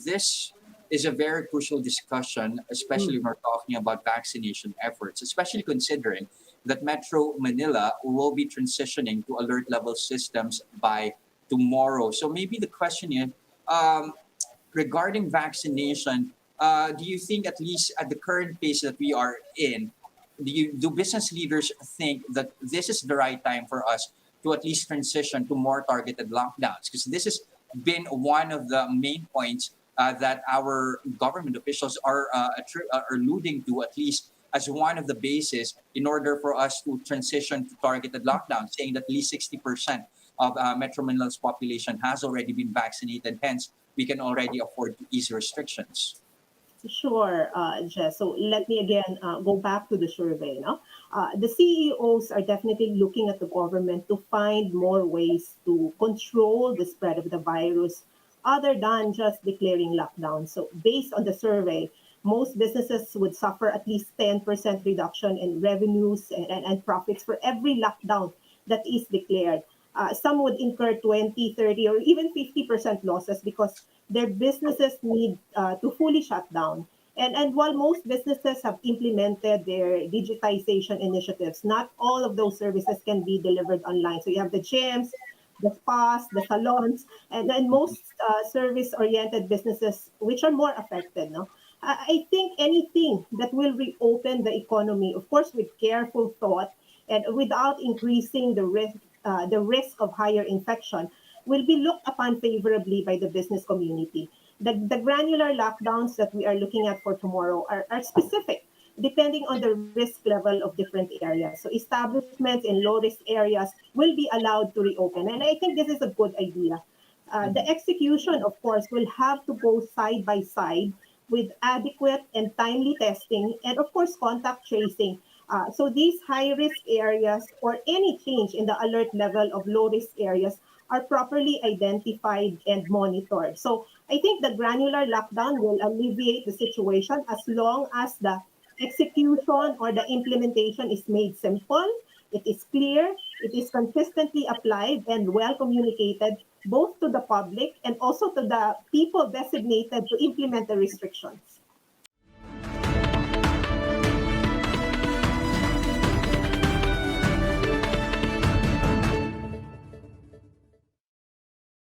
this is a very crucial discussion, especially when we're talking about vaccination efforts, especially considering that Metro Manila will be transitioning to alert level systems by tomorrow. So maybe the question is, um, regarding vaccination, do you think at least at the current pace that we are in, do business leaders think that this is the right time for us to at least transition to more targeted lockdowns? Because this has been one of the main points that our government officials are alluding to, at least as one of the bases in order for us to transition to targeted lockdown, saying that at least 60% of Metro Manila's population has already been vaccinated. Hence, we can already afford to ease restrictions. Sure, Jess. So let me again go back to the survey. No? The CEOs are definitely looking at the government to find more ways to control the spread of the virus other than just declaring lockdown. So based on the survey, most businesses would suffer at least 10% reduction in revenues and profits for every lockdown that is declared. Some would incur 20, 30, or even 50% losses because their businesses need to fully shut down. And while most businesses have implemented their digitization initiatives, not all of those services can be delivered online. So you have the gyms, the spas, the salons, and then most service-oriented businesses, which are more affected. No, I think anything that will reopen the economy, of course, with careful thought and without increasing the risk of higher infection, will be looked upon favorably by the business community. The granular lockdowns that we are looking at for tomorrow are specific, depending on the risk level of different areas. So establishments in low-risk areas will be allowed to reopen. And I think this is a good idea. The execution, of course, will have to go side by side with adequate and timely testing and, of course, contact tracing. So these high-risk areas or any change in the alert level of low-risk areas are properly identified and monitored. So I think the granular lockdown will alleviate the situation as long as the execution or the implementation is made simple, it is clear, it is consistently applied and well communicated both to the public and also to the people designated to implement the restrictions.